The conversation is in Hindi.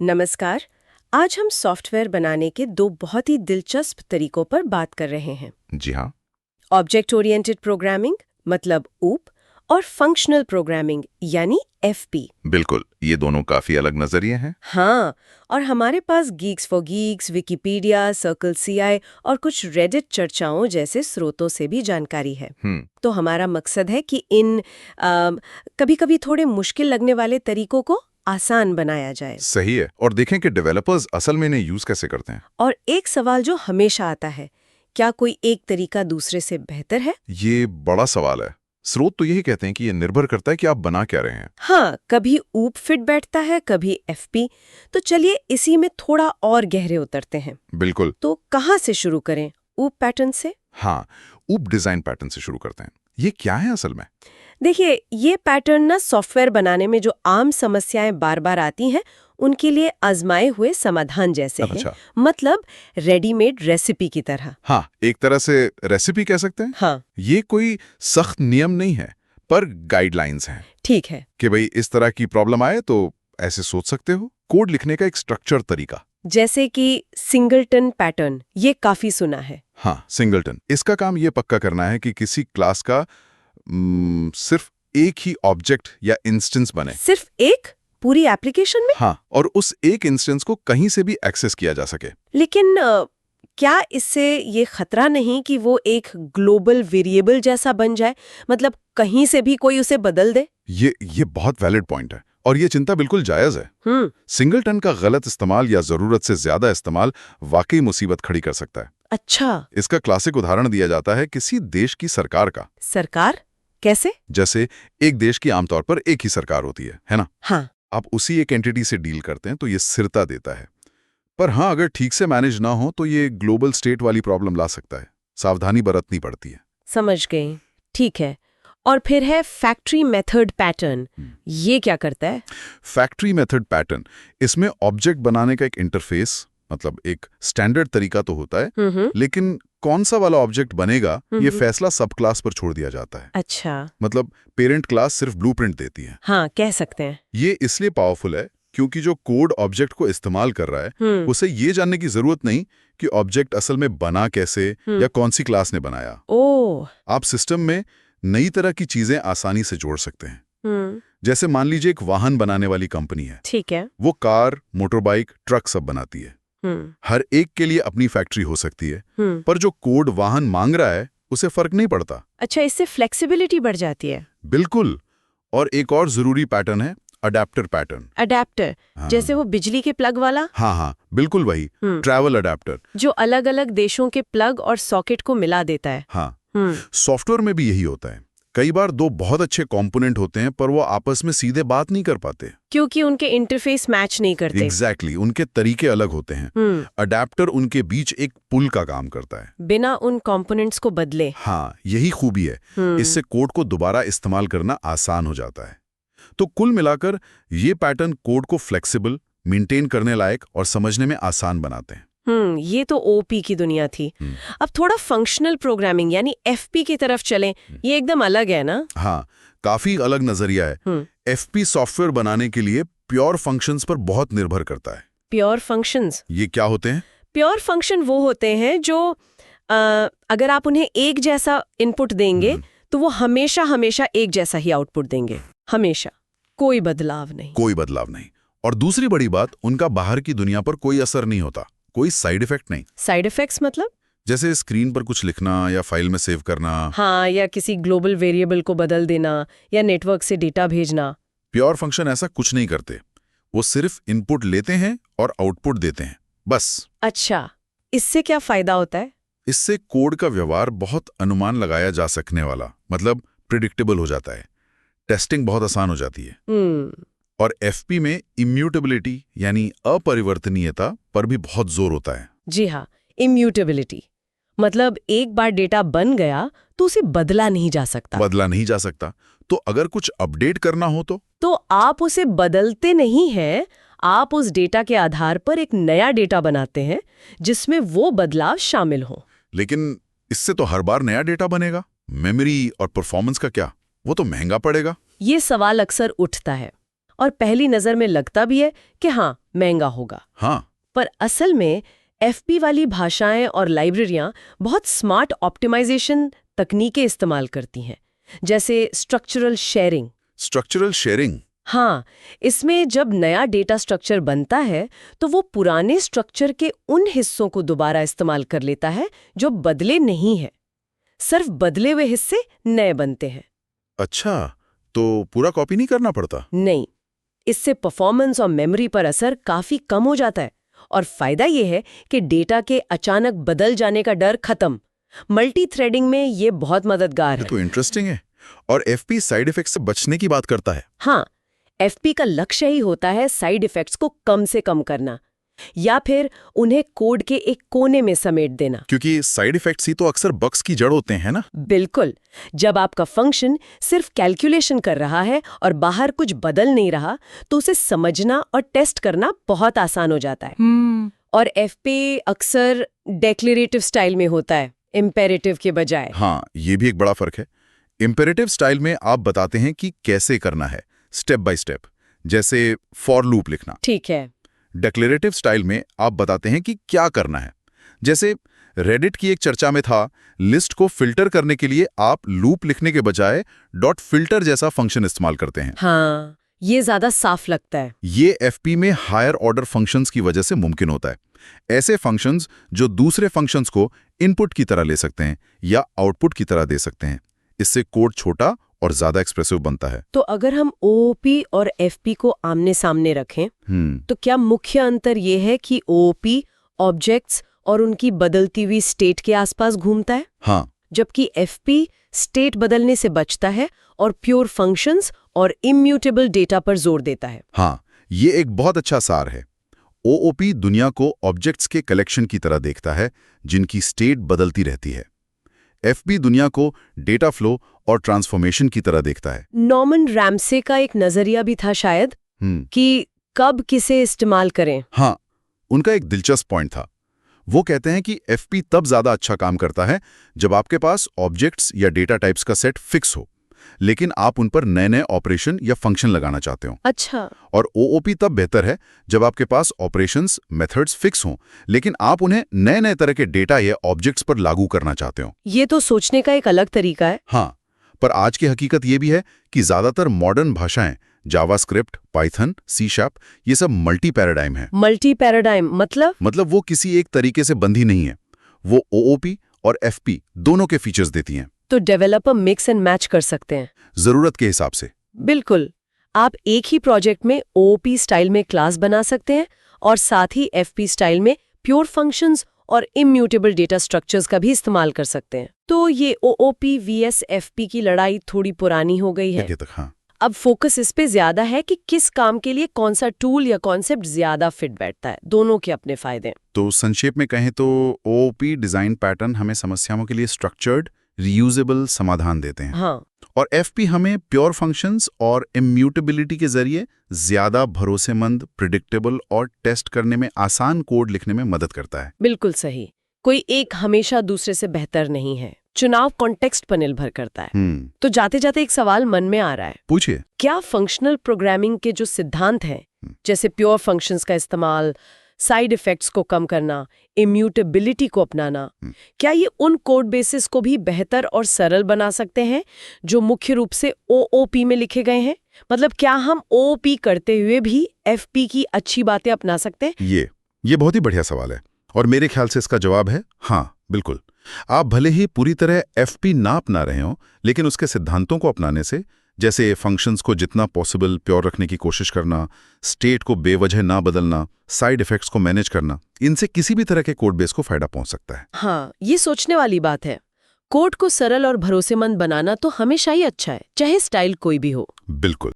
नमस्कार। आज हम सॉफ्टवेयर बनाने के दो बहुत ही दिलचस्प तरीकों पर बात कर रहे हैं। जी हाँ। ऑब्जेक्ट ओरिएंटेड प्रोग्रामिंग मतलब OOP और फंक्शनल प्रोग्रामिंग यानी FP। बिल्कुल, ये दोनों काफी अलग नजरिए हैं। हाँ, और हमारे पास geeks for geeks, Wikipedia, circle CI और कुछ रेडिट चर्चाओं जैसे स्रोतों से भी जानकारी है। तो हमारा मकसद है कि इन कभी-कभी थोड़े मुश्किल लगने वाले तरीकों को आसान बनाया जाए। सही है। और देखें कि डेवलपर्स असल में इन्हें यूज कैसे करते हैं। और एक सवाल जो हमेशा आता है, क्या कोई एक तरीका दूसरे से बेहतर है? ये बड़ा सवाल है। स्रोत तो यही कहते हैं कि ये निर्भर करता है कि आप बना क्या रहे हैं। हाँ, कभी OOP फिट बैठता है, कभी FP। तो चलिए इसी में थोड़ा और गहरे उतरते हैं। बिल्कुल। तो कहाँ से शुरू करें? OOP पैटर्न से? हाँ, ऊप डिजाइन पैटर्न से शुरू करते हैं। ये क्या है असल में? देखिए, ये पैटर्न ना सॉफ्टवेयर बनाने में जो आम समस्याएं बार-बार आती हैं, उनके लिए आजमाए हुए समाधान जैसे हैं। अच्छा। मतलब रेडीमेड रेसिपी की तरह। हाँ, एक तरह से रेसिपी कह सकते हैं। हाँ, ये कोई सख्त नियम नहीं है, पर गाइडलाइंस हैं ठीक है। कि भाई इस तरह की प्रॉब्लम आए तो ऐसे सोच सकते हो। कोड लिखने का एक स्ट्रक्चर तरीका। जैसे कि सिंगलटन पैटर्न, ये काफी सुना है। हाँ, सिंगलटन। इसका काम ये पक्का करना है कि किसी क्लास का सिर्फ एक ही ऑब्जेक्ट या इंस्टेंस बने। सिर्फ एक? पूरी एप्लीकेशन में? हाँ, और उस एक इंस्टेंस को कहीं से भी एक्सेस किया जा सके। लेकिन क्या इससे ये खतरा नहीं कि वो एक ग्लोबल वेरिएबल जैसा बन जाए? मतलब कहीं से भी कोई उसे बदल दे? ये बहुत वैलिड पॉइंट है और ये चिंता बिल्कुल जायज है। सिंगलटन का गलत इस्तेमाल या जरूरत से ज्यादा इस्तेमाल वाकई मुसीबत खड़ी कर सकता है। अच्छा। इसका क्लासिक उदाहरण दिया जाता है किसी देश की सरकार का। सरकार? कैसे? जैसे एक देश की आमतौर पर एक ही सरकार होती है ना? हाँ। आप उसी एक एंटिटी से डील करते हैं तो ये स्थिरता देता है। पर हाँ, अगर ठीक से मैनेज ना हो तो ये ग्लोबल स्टेट वाली प्रॉब्लम ला सकता है। सावधानी बरतनी पड़ती है। समझ गई। ठीक है। और फिर है फैक्ट्री मेथड पैटर्न। ये क्या करता है? फैक्ट्री मेथड पैटर्न, इसमें ऑब्जेक्ट बनाने का एक इंटरफेस, मतलब एक स्टैंडर्ड तरीका तो होता है, लेकिन कौन सा वाला ऑब्जेक्ट बनेगा ये फैसला सब क्लास पर छोड़ दिया जाता है। अच्छा। मतलब पेरेंट क्लास सिर्फ ब्लूप्रिंट देती है। हाँ, कह सकते हैं। ये इसलिए पावरफुल है क्योंकि जो कोड ऑब्जेक्ट को इस्तेमाल कर रहा है उसे ये जानने की जरूरत नहीं कि ऑब्जेक्ट असल में बना कैसे या कौन सी क्लास ने बनाया। ओह। आप सिस्टम में नई तरह की चीजें आसानी से जोड़ सकते हैं। जैसे मान लीजिए एक वाहन बनाने वाली कंपनी है। ठीक है। वो कार, मोटरबाइक, ट्रक सब बनाती है। हर एक के लिए अपनी फैक्ट्री हो सकती है, पर जो कोड वाहन मांग रहा है उसे फर्क नहीं पड़ता। अच्छा, इससे फ्लेक्सिबिलिटी बढ़ जाती है। बिल्कुल। और एक और जरूरी पैटर्न है अडेप्टर पैटर्न। अडेप्टर? हाँ। जैसे वो बिजली के प्लग वाला? हाँ, बिल्कुल वही। ट्रैवल अडेप्टर, जो अलग-अलग देशों के प्लग और सॉकेट को मिला देता है। हाँ। सॉफ्टवेयर में भी यही होता है। कई बार दो बहुत अच्छे कंपोनेंट होते हैं पर वो आपस में सीधे बात नहीं कर पाते क्योंकि उनके इंटरफेस मैच नहीं करते। एग्जैक्टली, उनके तरीके अलग होते हैं। अडेप्टर उनके बीच एक पुल का काम करता है, बिना उन कंपोनेंट्स को बदले। हाँ, यही खूबी है। इससे कोड को दोबारा इस्तेमाल करना आसान हो जाता है। तो कुल मिलाकर ये पैटर्न कोड को फ्लेक्सिबल, मेंटेन करने लायक और समझने में आसान बनाते हैं। ये तो OP की दुनिया थी। अब थोड़ा फंक्शनल प्रोग्रामिंग यानी FP की तरफ चलें। ये एकदम अलग है ना? हाँ, काफी अलग नजरिया है। FP सॉफ्टवेयर बनाने के लिए प्योर फंक्शंस पर बहुत निर्भर करता है। Pure functions? ये क्या होते हैं? प्योर फंक्शन वो होते हैं जो अगर आप उन्हें एक जैसा इनपुट देंगे तो वो हमेशा हमेशा एक जैसा ही आउटपुट देंगे। हमेशा, कोई बदलाव नहीं। कोई बदलाव नहीं। और दूसरी बड़ी बात, उनका बाहर की दुनिया पर कोई असर नहीं होता, कोई साइड इफेक्ट नहीं। साइड इफेक्ट्स मतलब? जैसे स्क्रीन पर कुछ लिखना या फाइल में सेव करना। हाँ, या किसी ग्लोबल वेरिएबल को बदल देना या नेटवर्क से डेटा भेजना। प्योर फंक्शन ऐसा कुछ नहीं करते। वो सिर्फ इनपुट लेते हैं और आउटपुट देते हैं, बस। अच्छा, इससे क्या फायदा होता है? इससे कोड का व्यवहार बहुत अनुमान लगाया जा सकने वाला, मतलब प्रिडिक्टेबल हो जाता है। टेस्टिंग बहुत आसान हो जाती है। और FP में इम्यूटेबिलिटी यानी अपरिवर्तनीयता पर भी बहुत जोर होता है। जी हाँ, इम्यूटेबिलिटी मतलब एक बार डेटा बन गया तो उसे बदला नहीं जा सकता। तो अगर कुछ अपडेट करना हो तो आप उसे बदलते नहीं हैं, आप उस डेटा के आधार पर एक नया डेटा बनाते हैं जिसमें वो बदलाव शामिल हो। लेकिन इससे तो हर बार नया डेटा बनेगा। मेमोरी और परफॉर्मेंस का क्या? वो तो महंगा पड़ेगा। ये सवाल अक्सर उठता है और पहली नजर में लगता भी है कि हाँ, महंगा होगा। हाँ, पर असल में एफपी वाली भाषाएं और लाइब्रेरियां बहुत स्मार्ट ऑप्टिमाइजेशन तकनीकें इस्तेमाल करती हैं, जैसे स्ट्रक्चरल शेयरिंग। Structural sharing. हाँ, इसमें जब नया डेटा स्ट्रक्चर बनता है तो वो पुराने स्ट्रक्चर के उन हिस्सों को दोबारा इस्तेमाल कर लेता है जो बदले नहीं है। सिर्फ बदले हुए हिस्से नए बनते हैं। अच्छा, तो पूरा कॉपी नहीं करना पड़ता? नहीं, इससे परफॉर्मेंस और मेमोरी पर असर काफी कम हो जाता है और फायदा ये है कि डेटा के अचानक बदल जाने का डर खत्म। मल्टी थ्रेडिंग में ये बहुत मददगार है। तो इंटरेस्टिंग है। और एफपी साइड इफेक्ट से बचने की बात करता है। हाँ, एफपी का लक्ष्य ही होता है साइड इफेक्ट्स को कम से कम करना या फिर उन्हें कोड के एक कोने में समेट देना। क्योंकि साइड इफेक्ट्स ही तो अक्सर बग्स की जड़ होते हैं ना। बिल्कुल। जब आपका फंक्शन सिर्फ कैलकुलेशन कर रहा है और बाहर कुछ बदल नहीं रहा तो उसे समझना और टेस्ट करना बहुत आसान हो जाता है। और एफपी अक्सर डेक्लेरेटिव स्टाइल में होता है, इम्पेरेटिव के बजाय। हाँ, ये भी एक बड़ा फर्क है। इम्पेरेटिव स्टाइल में आप बताते हैं कि कैसे करना है, स्टेप बाय स्टेप, जैसे फॉर लूप लिखना। ठीक है। डिक्लेरेटिव स्टाइल में आप बताते हैं कि क्या करना है। जैसे रेडिट की एक चर्चा में था, लिस्ट को फिल्टर करने के लिए आप लूप लिखने के बजाय डॉट फिल्टर जैसा फंक्शन इस्तेमाल करते हैं। हाँ, ये ज्यादा साफ लगता है। ये एफपी में हायर ऑर्डर फंक्शंस की वजह से मुमकिन होता है। ऐसे फंक्शंस जो दूसरे फंक्शंस को इनपुट की तरह ले सकते हैं या आउटपुट की तरह दे सकते हैं। इससे कोड छोटा और ज्यादा एक्सप्रेसिव बनता है। तो अगर हम ओओपी और एफपी को आमने सामने रखें तो क्या मुख्य अंतर ये है कि ओओपी ऑब्जेक्ट्स और उनकी बदलती हुई स्टेट के आसपास घूमता है? हाँ, जबकि एफपी स्टेट बदलने से बचता है और प्योर फंक्शंस और इम्यूटेबल डेटा पर जोर देता है। हाँ, ये एक बहुत अच्छा सार है। ओओपी दुनिया को ऑब्जेक्ट्स के कलेक्शन की तरह देखता है जिनकी स्टेट बदलती रहती है। एफपी दुनिया को डेटा फ्लो और ट्रांसफॉर्मेशन की तरह देखता है। नॉर्मन रैमसे का एक नजरिया भी था शायद कि कब किसे इस्तेमाल करें। हाँ, उनका एक दिलचस्प पॉइंट था। वो कहते हैं कि एफपी तब ज्यादा अच्छा काम करता है जब आपके पास ऑब्जेक्ट्स या डेटा टाइप्स का सेट फिक्स हो, लेकिन आप उन पर नए नए ऑपरेशन या फंक्शन लगाना चाहते हो। अच्छा। और ओओपी तब बेहतर है जब आपके पास ऑपरेशंस, मेथड्स फिक्स हों, लेकिन आप उन्हें नए नए तरह के डेटा या ऑब्जेक्ट्स पर लागू करना चाहते हो। ये तो सोचने का एक अलग तरीका है। हाँ, पर आज की हकीकत ये भी है कि ज्यादातर मॉडर्न भाषाएं, जावास्क्रिप्ट, पाइथन, सी शार्प, ये सब मल्टी पैराडाइम है। मल्टी पैराडाइम मतलब वो किसी एक तरीके से बंधी नहीं है। वो ओओपी और एफपी दोनों के फीचर्स देती हैं। तो डेवलपर मिक्स एंड मैच कर सकते हैं जरूरत के हिसाब से। बिल्कुल। आप एक ही प्रोजेक्ट में ओओपी स्टाइल में क्लास बना सकते हैं और साथ ही एफपी स्टाइल में प्योर फंक्शंस और इम्यूटेबल डेटा स्ट्रक्चर्स का भी इस्तेमाल कर सकते हैं। तो ये ओओपी वीएस एफपी की लड़ाई थोड़ी पुरानी हो गई है। हाँ। अब फोकस इस पे ज्यादा है कि किस काम के लिए कौन सा टूल या कॉन्सेप्ट ज्यादा फिट बैठता है। दोनों के अपने फायदे। तो संक्षेप में कहें तो ओओपी डिजाइन पैटर्न हमें समस्याओं के लिए स्ट्रक्चर्ड, रीयूजेबल समाधान देते हैं। हाँ। और एफपी हमें प्योर फंक्शंस और इम्यूटेबिलिटी के जरिए ज्यादा भरोसेमंद, प्रिडिक्टेबल और टेस्ट करने में आसान कोड लिखने में मदद करता है। बिल्कुल सही। कोई एक हमेशा दूसरे से बेहतर नहीं है। चुनाव कॉन्टेक्स्ट पर निर्भर करता है। तो जाते जाते एक सवाल मन में आ रहा है। पूछिए। क्या फंक्शनल प्रोग्रामिंग के जो सिद्धांत हैं, जैसे प्योर फंक्शंस का इस्तेमाल, साइड इफेक्ट्स को कम करना, इम्यूटेबिलिटी को अपनाना, क्या ये उन कोड बेसिस को भी बेहतर और सरल बना सकते हैं जो मुख्य रूप से ओओपी में लिखे गए हैं? मतलब क्या हम ओओपी करते हुए भी एफपी की अच्छी बातें अपना सकते हैं? ये बहुत ही बढ़िया सवाल है और मेरे ख्याल से इसका जवाब है हाँ, बिल्कुल। आप भले ही पूरी तरह एफपी ना अपना रहे हो, लेकिन उसके सिद्धांतों को अपनाने से, जैसे फंक्शंस को जितना पॉसिबल प्योर रखने की कोशिश करना, स्टेट को बेवजह ना बदलना, साइड इफेक्ट्स को मैनेज करना, इनसे किसी भी तरह के कोड बेस को फायदा पहुंच सकता है। हाँ, ये सोचने वाली बात है। कोड को सरल और भरोसेमंद बनाना तो हमेशा ही अच्छा है, चाहे स्टाइल कोई भी हो। बिल्कुल।